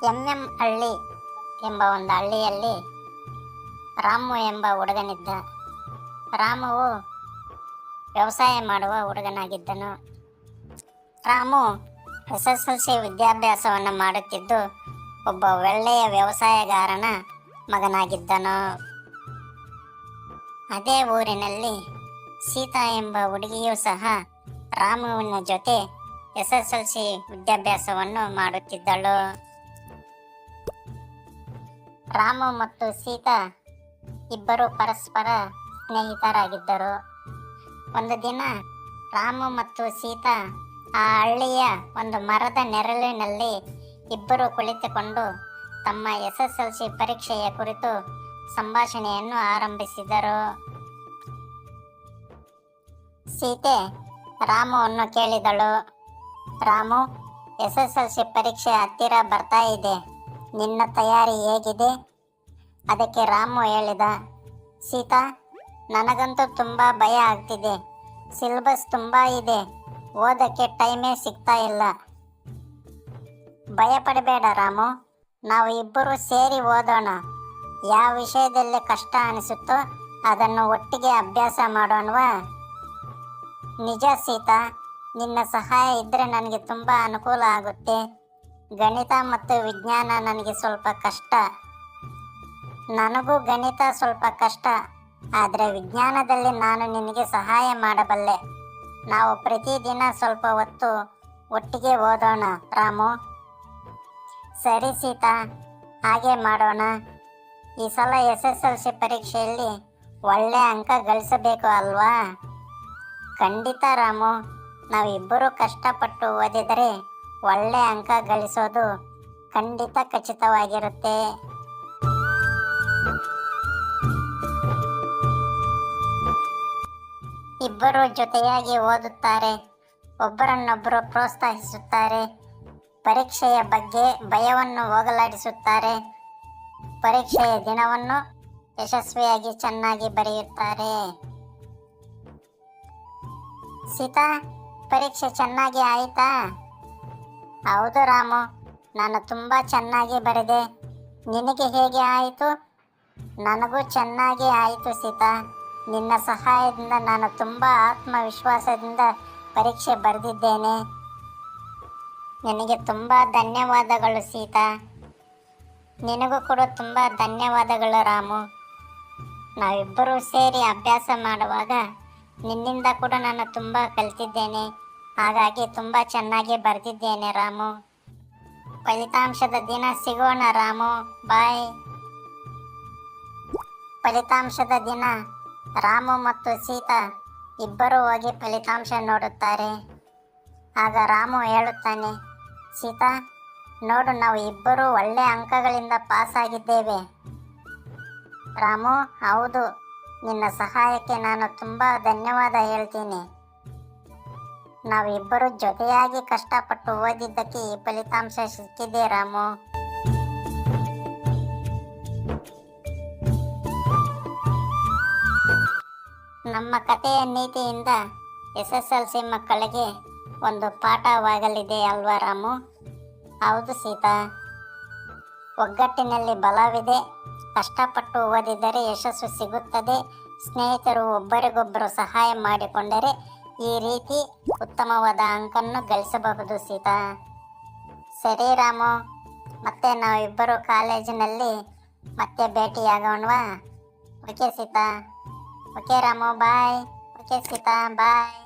ಹಳ್ಳಿ ಎಂಬ ಒಂದು ಹಳ್ಳಿಯಲ್ಲಿ ರಾಮು ಎಂಬ ಹುಡುಗನಿದ್ದ. ರಾಮುವು ವ್ಯವಸಾಯ ಮಾಡುವ ಹುಡುಗನಾಗಿದ್ದನು. ರಾಮು SSLC ವಿದ್ಯಾಭ್ಯಾಸವನ್ನು ಮಾಡುತ್ತಿದ್ದು ಒಬ್ಬ ಒಳ್ಳೆಯ ವ್ಯವಸಾಯಗಾರನ ಮಗನಾಗಿದ್ದನು. ಅದೇ ಊರಿನಲ್ಲಿ ಸೀತಾ ಎಂಬ ಹುಡುಗಿಯೂ ಸಹ ರಾಮುವಿನ ಜೊತೆ SSLC ವಿದ್ಯಾಭ್ಯಾಸವನ್ನು ಮಾಡುತ್ತಿದ್ದಳು. ರಾಮು ಮತ್ತು ಸೀತಾ ಇಬ್ಬರು ಪರಸ್ಪರ ಸ್ನೇಹಿತರಾಗಿದ್ದರು. ಒಂದು ದಿನ ರಾಮು ಮತ್ತು ಸೀತಾ ಆ ಹಳ್ಳಿಯ ಒಂದು ಮರದ ನೆರಳಿನಲ್ಲಿ ಇಬ್ಬರು ಕುಳಿತುಕೊಂಡು ತಮ್ಮ SSLC ಪರೀಕ್ಷೆಯ ಕುರಿತು ಸಂಭಾಷಣೆಯನ್ನು ಆರಂಭಿಸಿದರು. ಸೀತೆ ರಾಮುವನ್ನು ಕೇಳಿದಳು, ರಾಮು, SSLC ಪರೀಕ್ಷೆ ಹತ್ತಿರ ಬರ್ತಾ ಇದೆ, ನಿನ್ನ ತಯಾರಿ ಹೇಗಿದೆ? ಅದಕ್ಕೆ ರಾಮು ಹೇಳಿದ, ಸೀತಾ, ನನಗಂತೂ ತುಂಬ ಭಯ ಆಗ್ತಿದೆ. ಸಿಲೆಬಸ್ ತುಂಬ ಇದೆ, ಓದಕ್ಕೆ ಟೈಮೇ ಸಿಗ್ತಾ ಇಲ್ಲ. ಭಯ ಪಡಬೇಡ ರಾಮು, ನಾವು ಇಬ್ಬರು ಸೇರಿ ಓದೋಣ. ಯಾವ ವಿಷಯದಲ್ಲಿ ಕಷ್ಟ ಅನಿಸುತ್ತೋ ಅದನ್ನು ಒಟ್ಟಿಗೆ ಅಭ್ಯಾಸ ಮಾಡೋಣವಾ? ನಿಜ ಸೀತಾ, ನಿನ್ನ ಸಹಾಯ ಇದ್ದರೆ ನನಗೆ ತುಂಬ ಅನುಕೂಲ ಆಗುತ್ತೆ. ಗಣಿತ ಮತ್ತು ವಿಜ್ಞಾನ ನನಗೆ ಸ್ವಲ್ಪ ಕಷ್ಟ. ನನಗೂ ಗಣಿತ ಸ್ವಲ್ಪ ಕಷ್ಟ, ಆದರೆ ವಿಜ್ಞಾನದಲ್ಲಿ ನಾನು ನಿನಗೆ ಸಹಾಯ ಮಾಡಬಲ್ಲೆ. ನಾವು ಪ್ರತಿದಿನ ಸ್ವಲ್ಪ ಹೊತ್ತು ಒಟ್ಟಿಗೆ ಓದೋಣ ರಾಮು. ಸರಿ ಸೀತಾ, ಹಾಗೆ ಮಾಡೋಣ. ಈ ಸಲ SSLC ಪರೀಕ್ಷೆಯಲ್ಲಿ ಒಳ್ಳೆ ಅಂಕ ಗಳಿಸಬೇಕು ಅಲ್ವಾ? ಖಂಡಿತ ರಾಮು, ನಾವಿಬ್ಬರು ಕಷ್ಟಪಟ್ಟು ಓದಿದರೆ ಒಳ್ಳೆ ಅಂಕ ಗಳಿಸೋದು ಖಂಡಿತ ಖಚಿತವಾಗಿರುತ್ತೆ. ಇಬ್ಬರು ಜೊತೆಯಾಗಿ ಓದುತ್ತಾರೆ, ಒಬ್ಬರನ್ನೊಬ್ಬರು ಪ್ರೋತ್ಸಾಹಿಸುತ್ತಾರೆ, ಪರೀಕ್ಷೆಯ ಬಗ್ಗೆ ಭಯವನ್ನು ಹೋಗಲಾಡಿಸುತ್ತಾರೆ, ಪರೀಕ್ಷೆಯ ದಿನವನ್ನು ಯಶಸ್ವಿಯಾಗಿ ಚೆನ್ನಾಗಿ ಬರೆಯುತ್ತಾರೆ. ಸೀತಾ, ಪರೀಕ್ಷೆ ಚೆನ್ನಾಗಿ ಆಯಿತಾ? ಹೌದು ರಾಮು, ನಾನು ತುಂಬ ಚೆನ್ನಾಗಿ ಬರೆದೆ. ನಿನಗೆ ಹೇಗೆ ಆಯಿತು? ನನಗೂ ಚೆನ್ನಾಗಿ ಆಯಿತು ಸೀತಾ. ನಿನ್ನ ಸಹಾಯದಿಂದ ನಾನು ತುಂಬ ಆತ್ಮವಿಶ್ವಾಸದಿಂದ ಪರೀಕ್ಷೆ ಬರೆದಿದ್ದೇನೆ. ನಿನಗೆ ತುಂಬ ಧನ್ಯವಾದಗಳು ಸೀತಾ. ನಿನಗೂ ಕೂಡ ತುಂಬ ಧನ್ಯವಾದಗಳು ರಾಮು. ನಾವಿಬ್ಬರೂ ಸೇರಿ ಅಭ್ಯಾಸ ಮಾಡುವಾಗ ನಿನ್ನಿಂದ ಕೂಡ ನಾನು ತುಂಬ ಕಲಿತಿದ್ದೇನೆ. ಹಾಗಾಗಿ ತುಂಬ ಚೆನ್ನಾಗಿ ಬರೆದಿದ್ದೇನೆ ರಾಮು. ಫಲಿತಾಂಶದ ದಿನ ಸಿಗೋಣ ರಾಮು, ಬಾಯ್. ಫಲಿತಾಂಶದ ದಿನ ರಾಮು ಮತ್ತು ಸೀತಾ ಇಬ್ಬರು ಹೋಗಿ ಫಲಿತಾಂಶ ನೋಡುತ್ತಾರೆ. ಆಗ ರಾಮು ಹೇಳುತ್ತಾನೆ, ಸೀತಾ, ನೋಡು, ನಾವು ಇಬ್ಬರು ಒಳ್ಳೆ ಅಂಕಗಳಿಂದ ಪಾಸ್ ಆಗಿದ್ದೇವೆ. ರಾಮು, ಹೌದು, ನಿನ್ನ ಸಹಾಯಕ್ಕೆ ನಾನು ತುಂಬ ಧನ್ಯವಾದ ಹೇಳ್ತೀನಿ. ನಾವಿಬ್ಬರು ಜೊತೆಯಾಗಿ ಕಷ್ಟಪಟ್ಟು ಓದಿದ್ದಕ್ಕೆ ಈ ಫಲಿತಾಂಶ ಸಿಕ್ಕಿದೆ ರಾಮು. ನಮ್ಮ ಕಥೆಯ ನೀತಿಯಿಂದ SSLC ಮಕ್ಕಳಿಗೆ ಒಂದು ಪಾಠವಾಗಲಿದೆ ಅಲ್ವಾ ರಾಮು? ಹೌದು ಸೀತಾ, ಒಗ್ಗಟ್ಟಿನಲ್ಲಿ ಬಲವಿದೆ. ಕಷ್ಟಪಟ್ಟು ಓದಿದರೆ ಯಶಸ್ಸು ಸಿಗುತ್ತದೆ. ಸ್ನೇಹಿತರು ಒಬ್ಬರಿಗೊಬ್ಬರು ಸಹಾಯ ಮಾಡಿಕೊಂಡರೆ ಈ ರೀತಿ ಉತ್ತಮವಾದ ಅಂಕನ್ನು ಗಳಿಸಬಹುದು ಸೀತಾ. ಸರಿ ರಾಮು, ಮತ್ತೆ ನಾವಿಬ್ಬರು ಕಾಲೇಜಿನಲ್ಲಿ ಮತ್ತೆ ಭೇಟಿಯಾಗೋಣವಾ? ಓಕೆ ಸೀತಾ. ಓಕೆ ರಾಮು, ಬಾಯ್. ಓಕೆ ಸೀತಾ, ಬಾಯ್.